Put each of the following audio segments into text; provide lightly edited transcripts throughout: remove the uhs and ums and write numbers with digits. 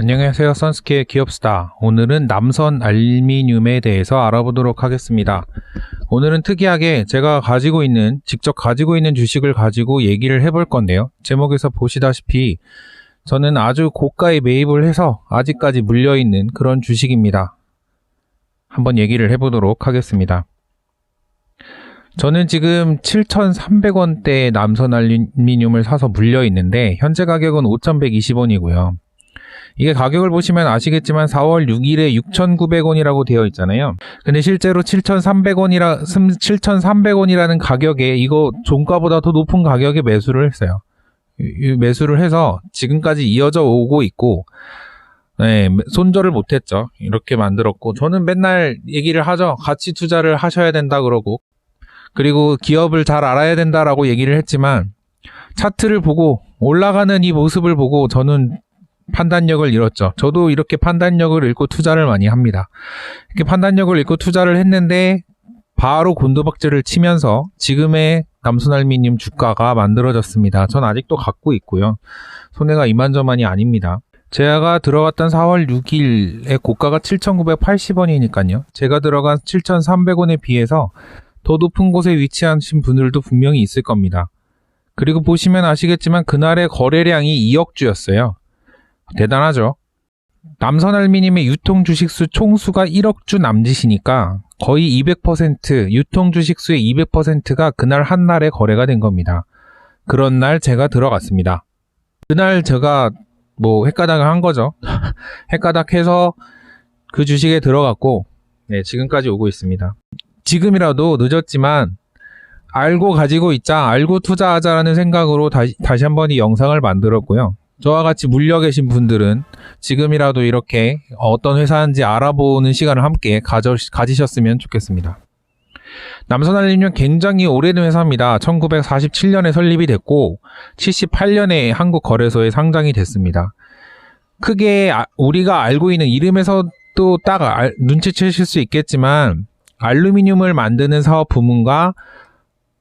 안녕하세요. 선스케의 기업스타. 오늘은 남선 알루미늄에 대해서 알아보도록 하겠습니다. 오늘은 특이하게 제가 직접 가지고 있는 주식을 가지고 얘기를 해볼 건데요. 제목에서 보시다시피 저는 아주 고가에 매입을 해서 아직까지 물려있는 그런 주식입니다. 한번 얘기를 해보도록 하겠습니다. 저는 지금 7,300원대의 남선 알루미늄을 사서 물려있는데 현재 가격은 5,120원이고요. 이게 가격을 보시면 아시겠지만 4월 6일에 6,900원이라고 되어 있잖아요. 근데 실제로 7,300원이라는 가격에 이거 종가보다 더 높은 가격에 매수를 했어요. 매수를 해서 지금까지 이어져 오고 있고, 손절을 못했죠. 이렇게 만들었고, 저는 맨날 얘기를 하죠. 가치 투자를 하셔야 된다 그러고, 그리고 기업을 잘 알아야 된다라고 얘기를 했지만, 차트를 보고 올라가는 이 모습을 보고 저는 판단력을 잃었죠. 저도 이렇게 판단력을 잃고 투자를 많이 합니다. 이렇게 판단력을 잃고 투자를 했는데 바로 곤두박질을 치면서 지금의 남선알루미늄 주가가 만들어졌습니다. 전 아직도 갖고 있고요. 손해가 이만저만이 아닙니다. 제가 들어갔던 4월 6일에 고가가 7,980원이니까요. 제가 들어간 7,300원에 비해서 더 높은 곳에 위치하신 분들도 분명히 있을 겁니다. 그리고 보시면 아시겠지만 그날의 거래량이 2억 주였어요. 대단하죠. 남선알루미늄의 유통 주식수 총수가 1억 주 남짓이니까 거의 200% 유통 주식수의 200%가 그날 한날에 거래가 된 겁니다. 그런 날 제가 들어갔습니다. 그날 제가 헷가닥을 한 거죠. 헷가닥해서 그 주식에 들어갔고 지금까지 오고 있습니다. 지금이라도 늦었지만 알고 가지고 있자, 알고 투자하자라는 생각으로 다시 한번 이 영상을 만들었고요. 저와 같이 물려 계신 분들은 지금이라도 이렇게 어떤 회사인지 알아보는 시간을 함께 가지셨으면 좋겠습니다. 남선알루미늄 굉장히 오래된 회사입니다. 1947년에 설립이 됐고 78년에 한국거래소에 상장이 됐습니다. 크게 우리가 알고 있는 이름에서도 딱 눈치채실 수 있겠지만 알루미늄을 만드는 사업 부문과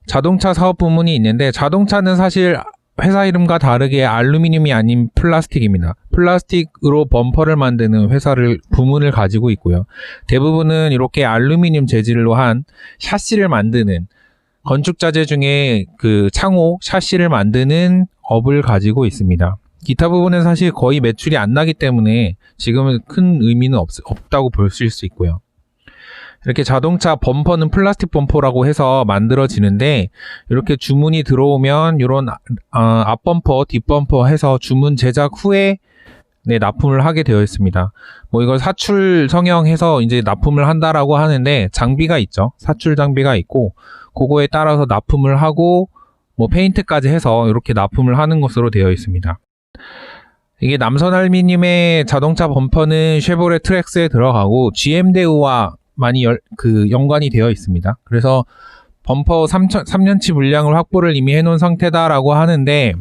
자동차 사업 부문이 있는데, 자동차는 사실 회사 이름과 다르게 알루미늄이 아닌 플라스틱입니다. 플라스틱으로 범퍼를 만드는 부문을 가지고 있고요. 대부분은 이렇게 알루미늄 재질로 한 샤시를 만드는, 건축자재 중에 그 창호 샤시를 만드는 업을 가지고 있습니다. 기타 부분은 사실 거의 매출이 안 나기 때문에 지금은 큰 의미는 없다고 보실 수 있고요. 이렇게 자동차 범퍼는 플라스틱 범퍼라고 해서 만들어지는데, 이렇게 주문이 들어오면 이런 앞범퍼, 뒷범퍼 해서 주문 제작 후에 납품을 하게 되어 있습니다. 이걸 사출 성형해서 이제 납품을 한다라고 하는데, 장비가 있죠. 사출 장비가 있고 그거에 따라서 납품을 하고 페인트까지 해서 이렇게 납품을 하는 것으로 되어 있습니다. 이게 남선알루미늄의 자동차 범퍼는 쉐보레 트랙스에 들어가고 GM 대우와 많이 연관이 되어 있습니다. 그래서 범퍼 3년치 물량을 확보를 이미 해놓은 상태다라고 하는데,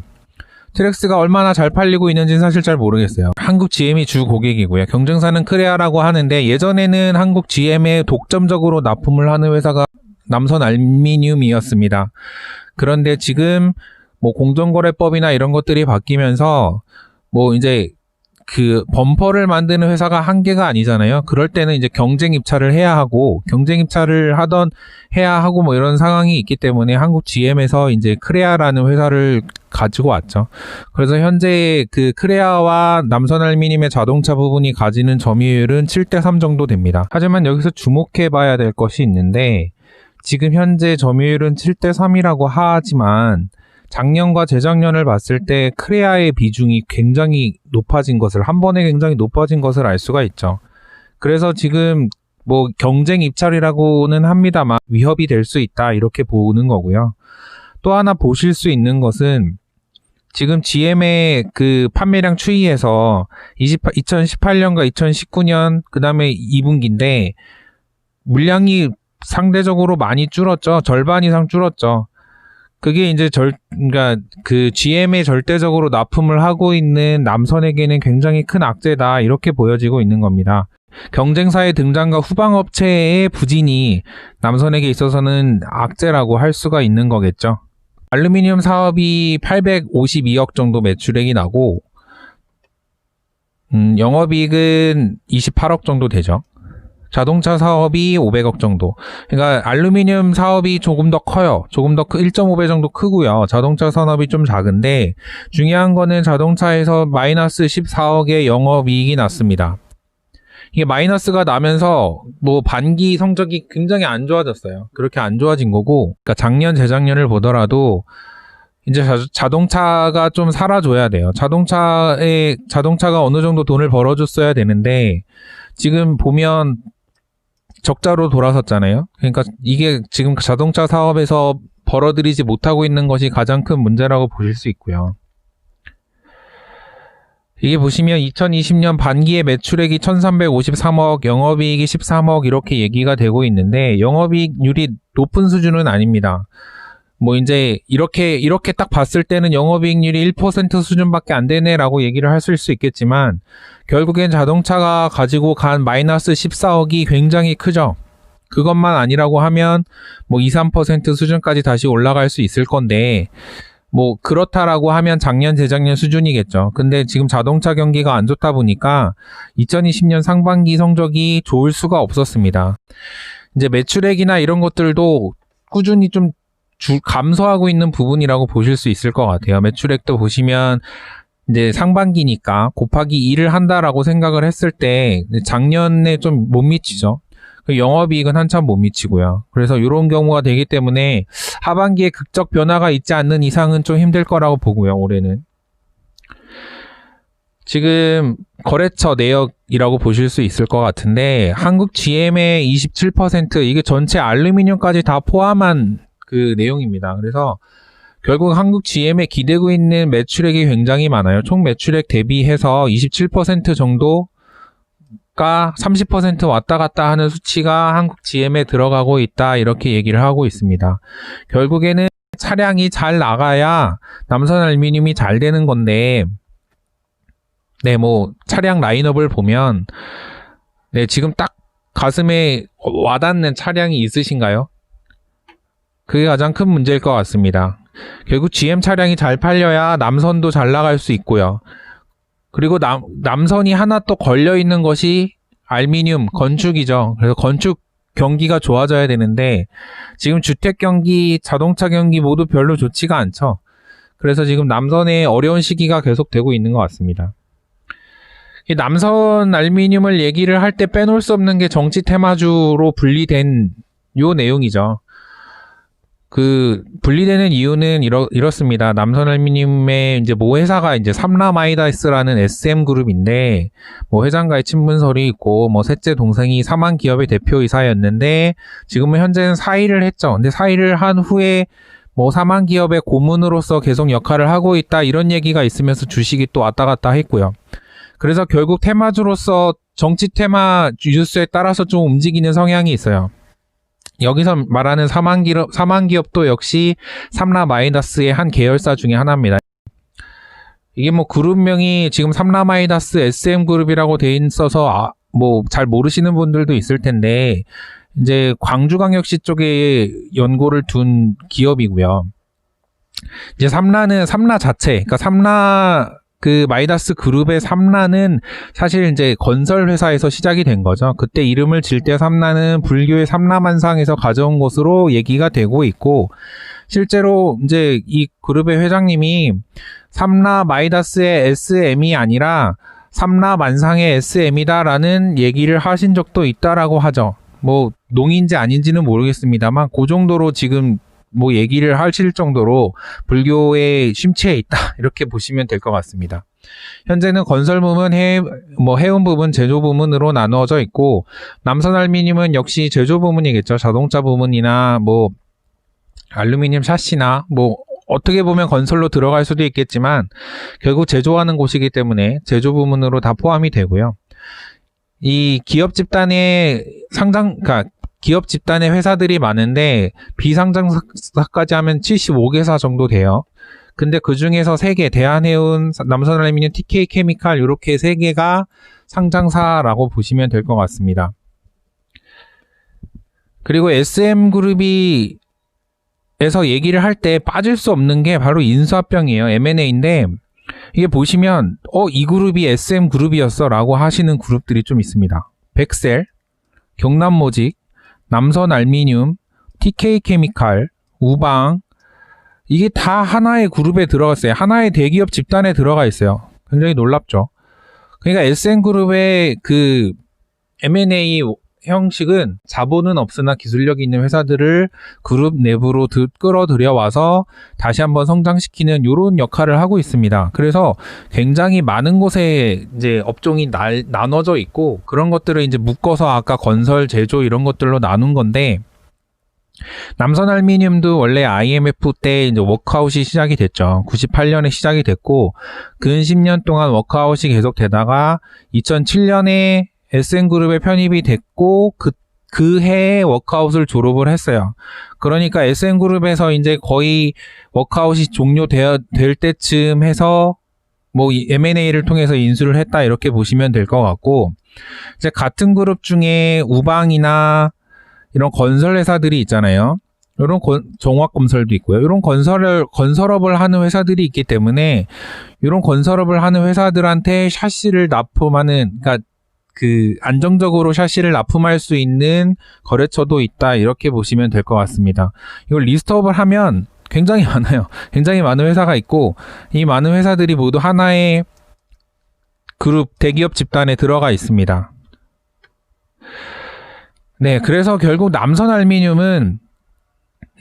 트랙스가 얼마나 잘 팔리고 있는지는 사실 잘 모르겠어요. 한국 GM이 주 고객이고요. 경쟁사는 크레아라고 하는데, 예전에는 한국 GM에 독점적으로 납품을 하는 회사가 남선알루미늄이었습니다. 그런데 지금 공정거래법이나 이런 것들이 바뀌면서 이제 그 범퍼를 만드는 회사가 한계가 아니잖아요. 그럴 때는 이제 경쟁 입찰을 해야 하고 이런 상황이 있기 때문에 한국 GM에서 이제 크레아라는 회사를 가지고 왔죠. 그래서 현재 그 크레아와 남선알루미늄의 자동차 부분이 가지는 점유율은 7대3 정도 됩니다. 하지만 여기서 주목해 봐야 될 것이 있는데, 지금 현재 점유율은 7대3이라고 하지만 작년과 재작년을 봤을 때 크레아의 비중이 굉장히 높아진 것을, 한 번에 굉장히 높아진 것을 알 수가 있죠. 그래서 지금 경쟁 입찰이라고는 합니다만 위협이 될 수 있다, 이렇게 보는 거고요. 또 하나 보실 수 있는 것은 지금 GM의 그 판매량 추이에서 2018년과 2019년 그 다음에 2분기인데 물량이 상대적으로 많이 줄었죠. 절반 이상 줄었죠. 그게 이제 그러니까 그 GM에 절대적으로 납품을 하고 있는 남선에게는 굉장히 큰 악재다, 이렇게 보여지고 있는 겁니다. 경쟁사의 등장과 후방업체의 부진이 남선에게 있어서는 악재라고 할 수가 있는 거겠죠. 알루미늄 사업이 852억 정도 매출액이 나고 영업이익은 28억 정도 되죠. 자동차 사업이 500억 정도. 그러니까 알루미늄 사업이 조금 더 커요. 조금 더 1.5배 정도 크고요. 자동차 산업이 좀 작은데 중요한 거는 자동차에서 마이너스 14억의 영업이익이 났습니다. 이게 마이너스가 나면서 뭐 반기 성적이 굉장히 안 좋아졌어요. 그렇게 안 좋아진 거고, 그러니까 작년, 재작년을 보더라도 이제 자동차가 좀 살아줘야 돼요. 자동차가 어느 정도 돈을 벌어줬어야 되는데 지금 보면 적자로 돌아섰잖아요. 그러니까 이게 지금 자동차 사업에서 벌어들이지 못하고 있는 것이 가장 큰 문제라고 보실 수 있고요. 이게 보시면 2020년 반기의 매출액이 1353억, 영업이익이 13억 이렇게 얘기가 되고 있는데 영업이익률이 높은 수준은 아닙니다. 뭐 이제 이렇게 딱 봤을 때는 영업이익률이 1% 수준밖에 안 되네라고 얘기를 하실 수 있겠지만 결국엔 자동차가 가지고 간 마이너스 14억이 굉장히 크죠. 그것만 아니라고 하면 뭐 2, 3% 수준까지 다시 올라갈 수 있을 건데 뭐 그렇다라고 하면 작년, 재작년 수준이겠죠. 근데 지금 자동차 경기가 안 좋다 보니까 2020년 상반기 성적이 좋을 수가 없었습니다. 이제 매출액이나 이런 것들도 꾸준히 좀 감소하고 있는 부분이라고 보실 수 있을 것 같아요. 매출액도 보시면 이제 상반기니까 곱하기 2를 한다라고 생각을 했을 때 작년에 좀 못 미치죠. 영업이익은 한참 못 미치고요. 그래서 이런 경우가 되기 때문에 하반기에 극적 변화가 있지 않는 이상은 좀 힘들 거라고 보고요. 올해는. 지금 거래처 내역이라고 보실 수 있을 것 같은데 한국 GM의 27% 이게 전체 알루미늄까지 다 포함한 그 내용입니다. 그래서 결국 한국 GM에 기대고 있는 매출액이 굉장히 많아요. 총 매출액 대비해서 27% 정도가 30% 왔다 갔다 하는 수치가 한국 GM에 들어가고 있다 이렇게 얘기를 하고 있습니다. 결국에는 차량이 잘 나가야 남선 알루미늄이 잘 되는 건데 네, 뭐 차량 라인업을 보면 네, 지금 딱 가슴에 와닿는 차량이 있으신가요? 그게 가장 큰 문제일 것 같습니다. 결국 GM 차량이 잘 팔려야 남선도 잘 나갈 수 있고요. 그리고 남선이 하나 또 걸려있는 것이 알루미늄, 건축이죠. 그래서 건축 경기가 좋아져야 되는데 지금 주택 경기, 자동차 경기 모두 별로 좋지가 않죠. 그래서 지금 남선의 어려운 시기가 계속되고 있는 것 같습니다. 이 남선 알루미늄을 얘기를 할 때 빼놓을 수 없는 게 정치 테마주로 분리된 요 내용이죠. 그 분리되는 이유는 이렇습니다. 남선 알루미늄의 이제 모 회사가 이제 삼라마이다스라는 SM 그룹인데 뭐 회장과의 친분설이 있고 뭐 셋째 동생이 사만 기업의 대표이사였는데 지금은 현재는 사의를 했죠. 근데 사의를 한 후에 뭐 사만 기업의 고문으로서 계속 역할을 하고 있다 이런 얘기가 있으면서 주식이 또 왔다 갔다 했고요. 그래서 결국 테마주로서 정치 테마 뉴스에 따라서 좀 움직이는 성향이 있어요. 여기서 말하는 사만기업도 역시 삼라마이다스의 한 계열사 중에 하나입니다. 이게 뭐 그룹명이 지금 삼라마이다스 SM그룹이라고 돼 있어서 뭐 잘 모르시는 분들도 있을 텐데 이제 광주광역시 쪽에 연고를 둔 기업이고요. 이제 삼라 자체, 그러니까 그 마이다스 그룹의 삼라는 사실 이제 건설 회사에서 시작이 된 거죠. 그때 이름을 질 때 삼라는 불교의 삼라만상에서 가져온 것으로 얘기가 되고 있고 실제로 이제 이 그룹의 회장님이 삼라 마이다스의 SM이 아니라 삼라 만상의 SM이다라는 얘기를 하신 적도 있다라고 하죠. 뭐 농인지 아닌지는 모르겠습니다만 그 정도로 지금 뭐 얘기를 하실 정도로 불교에 심취해 있다 이렇게 보시면 될 것 같습니다. 현재는 건설 부문, 해운 부문, 제조 부문으로 나누어져 있고 남선 알루미늄은 역시 제조 부문이겠죠. 자동차 부문이나 뭐 알루미늄 샤시나 뭐 어떻게 보면 건설로 들어갈 수도 있겠지만 결국 제조하는 곳이기 때문에 제조 부문으로 다 포함이 되고요. 이 기업 집단의 그러니까 기업 집단의 회사들이 많은데 비상장사까지 하면 75개사 정도 돼요. 근데 그 중에서 3개, 대한해운, 남선알루미늄, TK케미칼 이렇게 3개가 상장사라고 보시면 될 것 같습니다. 그리고 SM그룹이 에서 얘기를 할 때 빠질 수 없는 게 바로 인수합병이에요. M&A인데 이게 보시면 이 그룹이 SM 그룹이었어 라고 하시는 그룹들이 좀 있습니다. 백셀, 경남모직, 남선알미늄, TK케미칼, 우방, 이게 다 하나의 그룹에 들어갔어요. 하나의 대기업 집단에 들어가 있어요. 굉장히 놀랍죠. 그러니까 SM그룹의 그 M&A 형식은 자본은 없으나 기술력이 있는 회사들을 그룹 내부로 끌어들여와서 다시 한번 성장시키는 이런 역할을 하고 있습니다. 그래서 굉장히 많은 곳에 이제 업종이 나눠져 있고 그런 것들을 이제 묶어서 아까 건설, 제조 이런 것들로 나눈 건데 남선알미늄도 원래 IMF 때 이제 워크아웃이 시작이 됐죠. 98년에 시작이 됐고 근 10년 동안 워크아웃이 계속 되다가 2007년에 SM그룹에 편입이 됐고 그 해에 워크아웃을 졸업을 했어요. 그러니까 SM그룹에서 이제 거의 워크아웃이 종료될 때쯤 해서 뭐 M&A를 통해서 인수를 했다 이렇게 보시면 될 것 같고 이제 같은 그룹 중에 우방이나 이런 건설 회사들이 있잖아요. 이런 종합건설도 있고요. 이런 건설업을 하는 회사들이 있기 때문에 이런 건설업을 하는 회사들한테 샤시를 납품하는 그러니까 그 안정적으로 샤시를 납품할 수 있는 거래처도 있다 이렇게 보시면 될 것 같습니다. 이걸 리스트업을 하면 굉장히 많아요. 굉장히 많은 회사가 있고 이 많은 회사들이 모두 하나의 그룹 대기업 집단에 들어가 있습니다. 네, 그래서 결국 남선알미늄은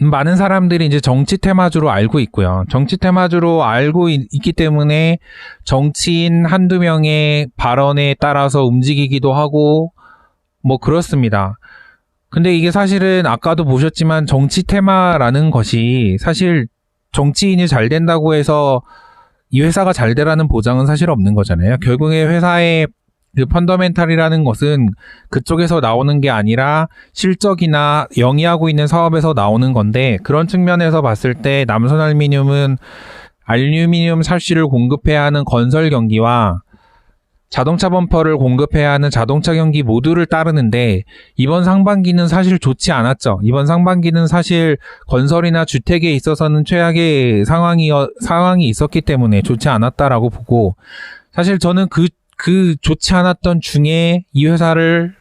많은 사람들이 이제 정치 테마주로 알고 있고요. 정치 테마주로 알고 있기 때문에 정치인 한두 명의 발언에 따라서 움직이기도 하고 뭐 그렇습니다. 근데 이게 사실은 아까도 보셨지만 정치 테마라는 것이 사실 정치인이 잘 된다고 해서 이 회사가 잘 되라는 보장은 사실 없는 거잖아요. 결국에 회사의 그 펀더멘탈이라는 것은 그쪽에서 나오는 게 아니라 실적이나 영위하고 있는 사업에서 나오는 건데 그런 측면에서 봤을 때 남선알미늄은 알루미늄 샤시를 공급해야 하는 건설 경기와 자동차 범퍼를 공급해야 하는 자동차 경기 모두를 따르는데 이번 상반기는 사실 좋지 않았죠. 이번 상반기는 사실 건설이나 주택에 있어서는 최악의 상황이 있었기 때문에 좋지 않았다라고 보고 사실 저는 그 좋지 않았던 중에 이 회사를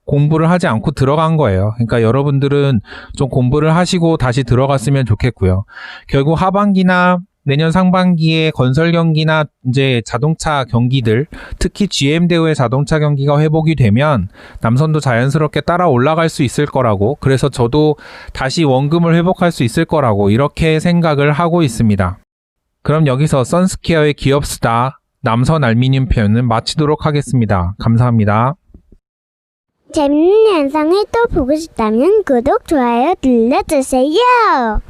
공부를 하지 않고 들어간 거예요. 그러니까 여러분들은 좀 공부를 하시고 다시 들어갔으면 좋겠고요. 결국 하반기나 내년 상반기에 건설 경기나 이제 자동차 경기들, 특히 GM대우의 자동차 경기가 회복이 되면 남선도 자연스럽게 따라 올라갈 수 있을 거라고, 그래서 저도 다시 원금을 회복할 수 있을 거라고 이렇게 생각을 하고 있습니다. 그럼 여기서 선스퀘어의 기업수다 남선알미늄 편은 마치도록 하겠습니다. 감사합니다. 재밌는 영상을 또 보고 싶다면 구독, 좋아요 눌러주세요.